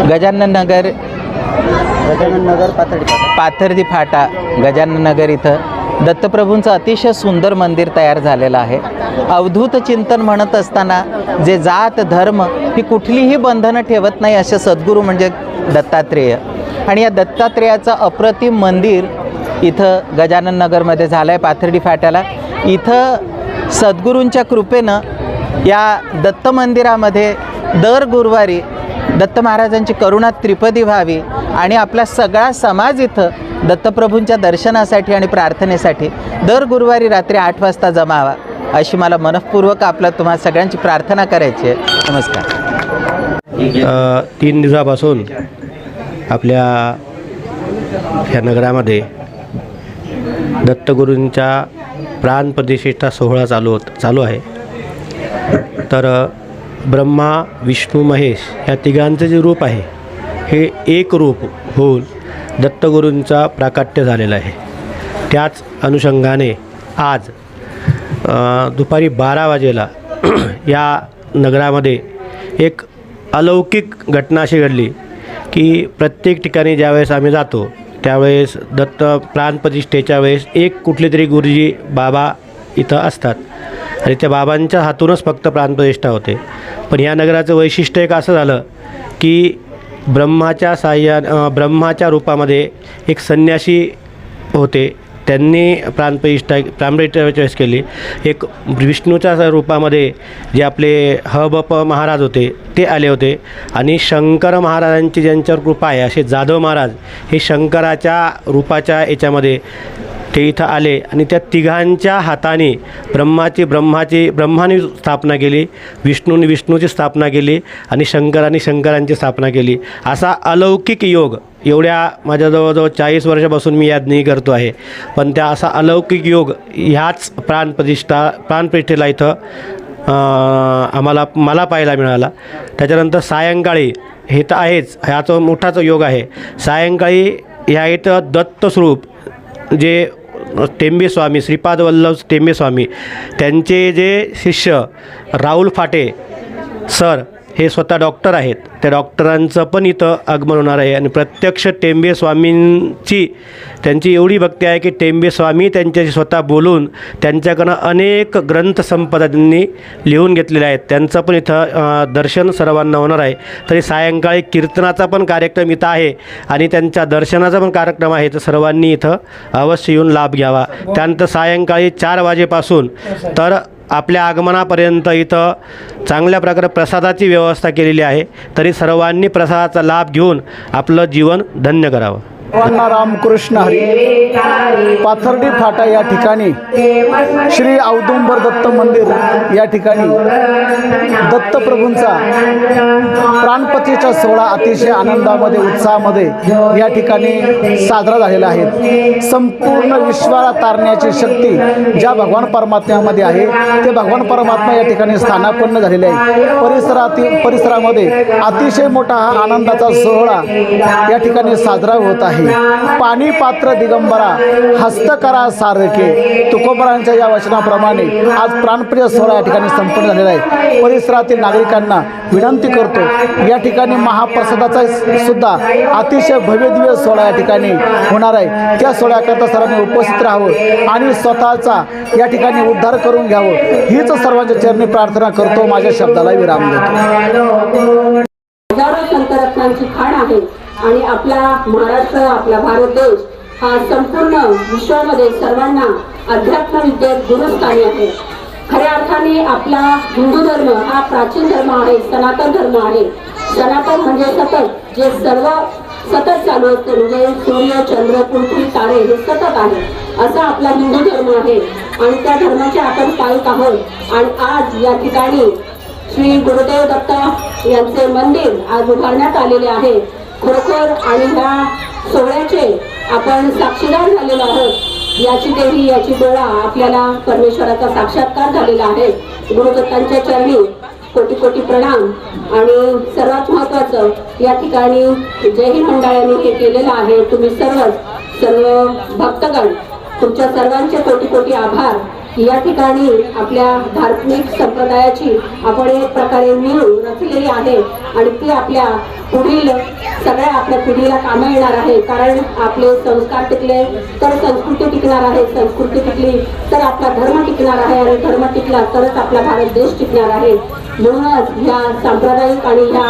गजानन नगर पाथर्डी फाटा गजानन नगर इथं दत्तप्रभूंचं अतिशय सुंदर मंदिर तयार झालेलं आहे। अवधूत चिंतन म्हणत असताना जे जात धर्म ही कुठलीही बंधनं ठेवत नाही असे सद्गुरू म्हणजे दत्तात्रेय, आणि या दत्तात्रेयाचं अप्रतिम मंदिर इथं गजानन नगरमध्ये झालं आहे पाथर्डी फाट्याला। इथं सद्गुरूंच्या कृपेनं या दत्त मंदिरामध्ये दर गुरुवारी दत्त महाराजांची करुणा त्रिपदी व्हावी आणि आपला सगळा समाज इथं दत्तप्रभूंच्या दर्शनासाठी आणि प्रार्थनेसाठी दर गुरुवारी रात्री 8 वाजता जमावा अशी मला मनःपूर्वक तुम्हा सगळ्यांची प्रार्थना करायची आहे। नमस्कार। 3 दिवसापासून आपल्या ह्या नगरामध्ये दत्तगुरूंच्या प्राणप्रतिष्ठा सोहळा चालू आहे। तर ब्रह्मा विष्णू महेश या तिघांचं जे रूप आहे हे एक रूप होऊन दत्तगुरूंचा प्राकट्य झालेला आहे। त्याच अनुषंगाने आज दुपारी 12 वाजेला या नगरामध्ये एक अलौकिक घटना अशी घडली की प्रत्येक ठिकाणी ज्यावेळेस आम्ही जातो त्यावेळेस दत्त प्राणप्रतिष्ठेच्या वेळेस एक कुठले तरी गुरुजी बाबा इथं असतात आणि त्या बाबांच्या हातूनच फक्त प्राणप्रतिष्ठा होते। पण या नगराचं वैशिष्ट्य एक असं झालं की ब्रह्माच्या रूपामध्ये एक संन्यासी होते, त्यांनी प्राणप्रतिष्ठा चॉईस केली। एक विष्णूच्या रूपामध्ये जे आपले हबप महाराज होते ते आले होते, आणि शंकर महाराजांची ज्यांच्यावर कृपा आहे असे जाधव महाराज हे शंकराच्या रूपाच्या याच्यामध्ये ते इथं आले आणि त्या तिघांच्या हाताने ब्रह्माने स्थापना केली, विष्णूची स्थापना केली आणि शंकरांची स्थापना केली। असा अलौकिक योग एवढ्या माझ्या जवळजवळ 40 वर्षापासून मी याज्ञी करतो आहे, पण त्या असा अलौकिक योग ह्याच प्राणप्रतिष्ठेला इथं मला पाहायला मिळाला। त्याच्यानंतर सायंकाळी हे तर आहेच, ह्याचा मोठाच योग आहे। सायंकाळी ह्या इथं दत्तस्वरूप जे टेंबे स्वामी श्रीपाद वल्लभ टेंबे स्वामी त्यांचे जे शिष्य राहुल फाटे सर हे स्वतः डॉक्टर आहेत, त्या डॉक्टरांचं पण इथं आगमन होणार आहे। आणि प्रत्यक्ष टेंबे स्वामींची त्यांची एवढी भक्ती आहे की टेंबे स्वामी त्यांच्याशी स्वतः बोलून त्यांच्याकडनं अनेक ग्रंथसंपदा त्यांनी लिहून घेतलेल्या आहेत, त्यांचं पण इथं दर्शन सर्वांना होणार आहे। तरी सायंकाळी कीर्तनाचा पण कार्यक्रम इथं आहे आणि त्यांच्या दर्शनाचा पण कार्यक्रम आहे, तर सर्वांनी इथं अवश्य येऊन लाभ घ्यावा। त्यानंतर सायंकाळी 4 वाजेपासून तर आपल्या आगमनापर्यंत इथं चांगल्या प्रकारे प्रसादाची व्यवस्था केलेली आहे, तरी सर्वांनी प्रसादाचा लाभ घेऊन आपलं जीवन धन्य करावं। रामकृष्ण हरी। पाथर्डी फाटा या ठिकाणी श्री औदुंबर दत्त मंदिर या ठिकाणी दत्तप्रभूंचा प्राणप्रतिष्ठा सोहळा अतिशय आनंदामध्ये उत्साहामध्ये या ठिकाणी साजरा झालेला आहे। संपूर्ण विश्वाला तारण्याची शक्ती ज्या भगवान परमात्म्यामध्ये आहे ते भगवान परमात्मा या ठिकाणी स्थानापन्न झालेले आहे। परिसरामध्ये अतिशय मोठा हा आनंदाचा सोहळा या ठिकाणी साजरा होत आहे। पाणी पात्र दिगंबरा हस्तकरा सारखे तुकोबरांच्या या वचनाप्रमाणे आज प्राणप्रिय सोहळा या ठिकाणी संपन्न झालेला आहे। परिसरातील नागरिकांना विनंती करतो, या ठिकाणी महाप्रसादाचा सुद्धा अतिशय भव्यदिव्य सोहळा या ठिकाणी होणार आहे। त्या सोहळ्याकरता सर्वांनी उपस्थित राहावं आणि स्वतःचा या ठिकाणी उद्धार करून घ्यावं हीच सर्वांच्या चरणी प्रार्थना करतो। माझ्या शब्दाला विराम देतो। संतरत्नांची खाण आहे आणि आपला महाराष्ट्र आपला भारत देश हा संपूर्ण विश्वामध्ये सर्वांना अध्यात्म विद्येत गुरुस्थानी आहे। खऱ्या अर्थाने आपला हिंदू धर्म हा प्राचीन धर्म आहे, सनातन धर्म आहे। सनातन म्हणजे सतत, जे सर्व सतत चालू असते, म्हणजे सूर्य चंद्र पृथ्वी तारे हे सतत आहे, असा आपला हिंदू धर्म आहे आणि त्या धर्माचे आपण पालक आहोत। आणि आज या ठिकाणी श्री गुरुदेव दत्त यांचे मंदिर आज उभारण्यात आलेले आहे। खरोखर आणि ह्या सोहळ्याचे आपण साक्षीदार झालेलो आहोत। याची देवी याची डोळा आपल्याला परमेश्वराचा साक्षात्कार झालेला आहे। गुरुदत्तांच्या चरणी कोटी कोटी प्रणाम। आणि सर्वात महत्त्वाचं या ठिकाणी जय हिंद मंडळाने हे केलेलं आहे। तुम्ही सर्व भक्तगण तुमच्या सर्वांचे कोटी कोटी आभार। की या ठिकाणी आपल्या धार्मिक संप्रदायाची आपण एक प्रकारे नीव रचलेली आहे आणि ती आपल्या पुढील सगळ्या आपल्या पिढीला कामं येणार आहे. कारण आपले संस्कार टिकले तर संस्कृती टिकणार आहे, संस्कृती टिकली तर आपला धर्म टिकणार आहे आणि धर्म टिकला तरच आपला भारत देश टिकणार आहे. म्हणूनच ह्या सांप्रदायिक आणि ह्या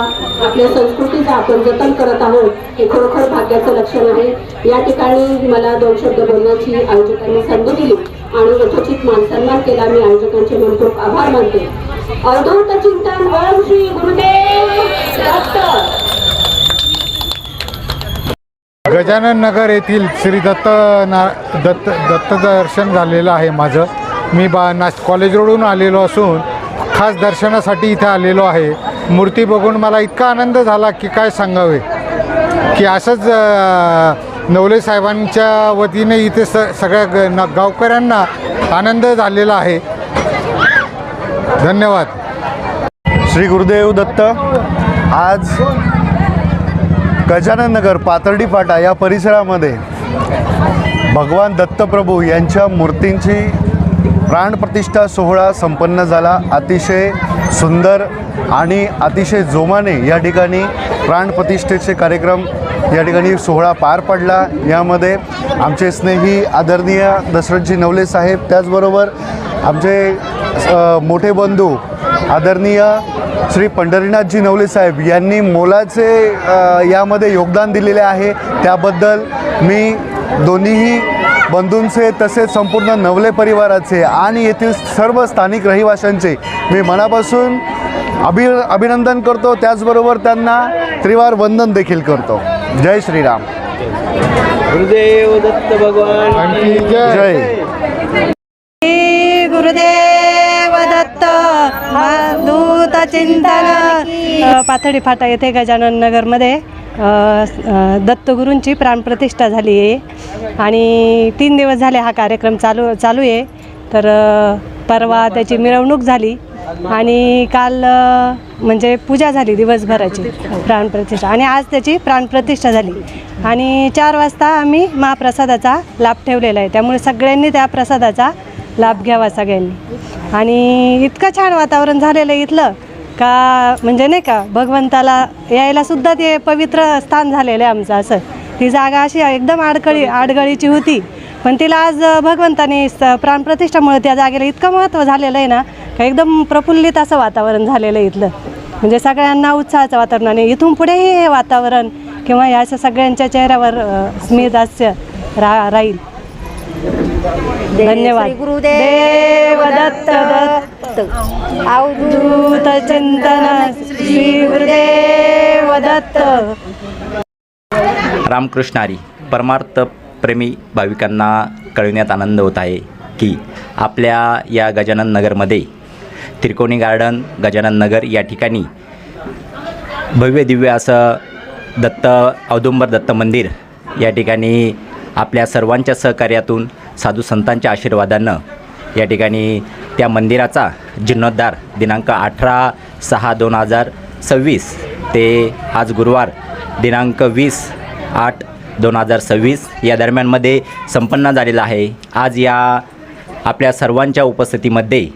आपल्या संस्कृतीचं आपण जतन करत आहोत हे खरोखर भाग्याचं लक्षण आहे. या ठिकाणी मला 2 शब्द बोलण्याची आयोजकांनी संधी दिली आणि यथोचित मानसन्मान केला. मी आयोजकांचे मनपूर्वक आभार मानते. अवधूत चिंतन ओम श्री गुरुदेव दत्त. गजानन नगर येथील श्री दत्त दर्शन झालेलं आहे माझं. मी कॉलेज रोडहून आलेलो असून खास दर्शनासाठी इथे आलेलो आहे. मूर्ती बघून मला इतका आनंद झाला की काय सांगावे, की असंच नवले साहेबांच्या वतीने इथे सगळ्या गावकऱ्यांना आनंद झालेला आहे. धन्यवाद. श्री गुरुदेव दत्त. आज गजानन नगर पाथर्डी फाटा या परिसरामध्ये भगवान दत्तप्रभू यांच्या मूर्तींची प्राणप्रतिष्ठा सोहळा संपन्न झाला. अतिशय सुंदर आणि अतिशय जोमाने या ठिकाणी प्राणप्रतिष्ठेचे कार्यक्रम या ठिकाणी सोहळा पार पडला. यामध्ये आमचे स्नेही आदरणीय दशरथजी नवले साहेब, त्याचबरोबर आमचे मोठे बंधू आदरणीय श्री पंढरीनाथजी नवले साहेब यांनी मोलाचे यामध्ये योगदान दिलेले आहे. त्याबद्दल मी दोन्हीही बंधूंचे तसेच संपूर्ण नवले परिवाराचे आणि येथील सर्व स्थानिक रहिवाशांचे मी मनापासून अभिनंदन करतो. त्याचबरोबर त्यांना त्रिवार वंदन देखील करतो. जय श्रीराम. गुरुदेव दत्त भगवान जय. गुरुदेव दत्त. अवधूत चिंतन. पाथर्डी फाटा येथे गजानन नगरमध्ये दत्तगुरूंची प्राणप्रतिष्ठा झाली आहे आणि 3 दिवस झाले हा कार्यक्रम चालू आहे. तर परवा त्याची मिरवणूक झाली आणि काल म्हणजे पूजा झाली दिवसभराची प्राणप्रतिष्ठा आणि आज त्याची प्राणप्रतिष्ठा झाली आणि 4 वाजता आम्ही महाप्रसादाचा लाभ ठेवलेला आहे. त्यामुळे सगळ्यांनी त्या प्रसादाचा लाभ घ्यावा सगळ्यांनी. आणि इतकं छान वातावरण झालेलं आहे इथलं का म्हणजे नाही का भगवंताला यायला सुद्धा ते पवित्र स्थान झालेलं आहे आमचं. असं ती जागा अशी एकदम आडगळीची होती पण तिला आज भगवंताने प्राणप्रतिष्ठामुळे त्या जागेला इतकं महत्त्व झालेलं आहे ना का एकदम प्रफुल्लित असं वातावरण झालेलं आहे इथलं. म्हणजे सगळ्यांना उत्साहाचं वातावरण आणि इथून पुढेही हे वातावरण किंवा या अशा सगळ्यांच्या चेहऱ्यावर स्मित हास्य राहील. धन्यवाद. गुरुदेव दत्त दत्त. अवधूत चिंतन श्री गुरुदेव दत्त. रामकृष्णारी परमार्थ प्रेमी भाविकांना कळविण्यात आनंद होत आहे की आपल्या या गजानन नगरमध्ये त्रिकोणी गार्डन गजानन नगर या ठिकाणी भव्य दिव्य असं औदुंबर दत्त मंदिर या ठिकाणी आपल्या सर्वांच्या सहकार्यातून साधू संतांच्या आशीर्वादानं या ठिकाणी त्या मंदिराचा जीर्णोद्धार दिनांक 18/6/2026 ते आज गुरुवार दिनांक 20/8/2026 या दरम्यानमध्ये संपन्न झालेला आहे. आज या आपल्या सर्वांच्या उपस्थितीमध्ये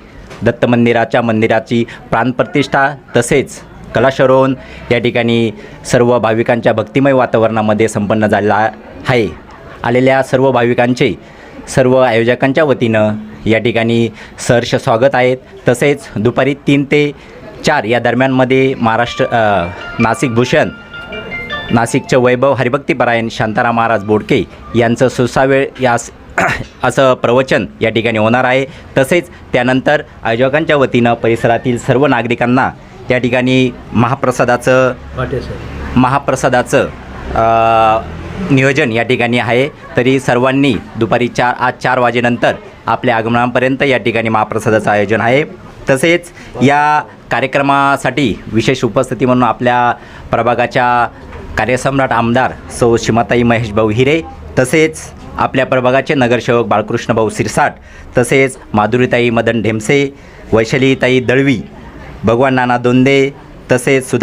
दत्त मंदिराची प्राणप्रतिष्ठा तसेच कलाश्रवण या ठिकाणी सर्व भाविकांच्या भक्तिमय वातावरणामध्ये संपन्न झालेला आहे. आलेल्या सर्व भाविकांचे सर्व आयोजकांच्या वतीनं या ठिकाणी सहर्ष स्वागत आहेत. तसेच दुपारी 3 ते 4 या दरम्यानमध्ये नाशिक भूषण नाशिकचे वैभव हरिभक्तीपरायण शांताराम महाराज बोडके यांचं सुसावेळ यास असं प्रवचन या ठिकाणी होणार आहे. तसेच त्यानंतर आयोजकांच्या वतीनं परिसरातील सर्व नागरिकांना त्या ठिकाणी महाप्रसादाचं नियोजन या ठिकाणी आहे. तरी सर्वांनी दुपारी 4 वाजेनंतर आपल्या आगमनापर्यंत या ठिकाणी महाप्रसादाचं आयोजन आहे. तसेच या कार्यक्रमासाठी विशेष उपस्थिती म्हणून आपल्या प्रभागाच्या कार्यसम्राट आमदार सौ शिमाताई महेश भाऊ हिरे, तसेच आपल्या प्रभागाचे नगरसेवक बाळकृष्ण भाऊ सिरसाट, तसेच माधुरीताई मदन ढेमसे, वैशालीताई दळवी, भगवान नाना दोंदे, तसेच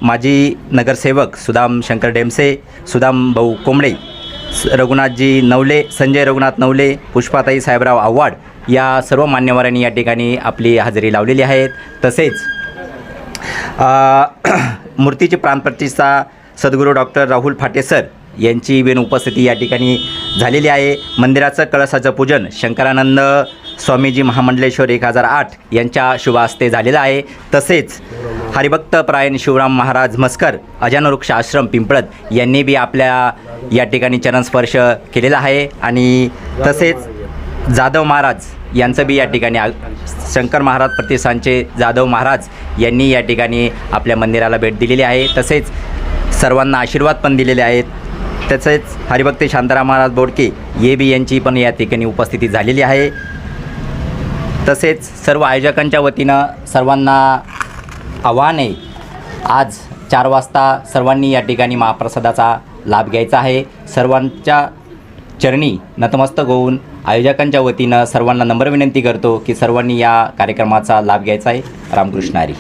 माजी नगरसेवक सुदाम शंकर ढेमसे, सुदाम भाऊ कोंबडे, रघुनाथजी नवले, संजय रघुनाथ नवले, पुष्पाताई साहेबराव आव्हाड या सर्व मान्यवरांनी या ठिकाणी आपली हजेरी लावलेली आहे. तसेच मूर्तीची प्राणप्रतिष्ठा सद्गुरू डॉक्टर राहुल फाटे सर यांची बिन उपस्थिती या ठिकाणी झालेली आहे. मंदिराचं कळसाचं पूजन शंकरानंद स्वामीजी महामंडलेश्वर 1008 यांच्या शुभ हस्ते झालेलं आहे. तसेच हरिभक्त परायण शिवराम महाराज मस्कर अजानवृक्ष आश्रम पिंपळत यांनी बी आपल्या या ठिकाणी चरणस्पर्श केलेला आहे. आणि तसेच जाधव महाराज यांचं बी या ठिकाणी शंकर महाराज प्रतिष्ठानचे जाधव महाराज यांनी या ठिकाणी आपल्या मंदिराला भेट दिलेली आहे. तसेच सर्वांना आशीर्वाद पण दिलेले आहेत. तसेच हरिभक्त शांताराम महाराज बोडके ये बी यांची पण या ठिकाणी उपस्थिती झालेली आहे. तसेच सर्व आयोजकांच्या वतीनं सर्वांना आव्हान आहे, आज 4 वाजता सर्वांनी या ठिकाणी महाप्रसादाचा लाभ घ्यायचा आहे. सर्वांच्या चरणी नतमस्तक होऊन आयोजकांच्या वतीनं सर्वांना नम्र विनंती करतो की सर्वांनी या कार्यक्रमाचा लाभ घ्यायचा आहे. रामकृष्ण हरी.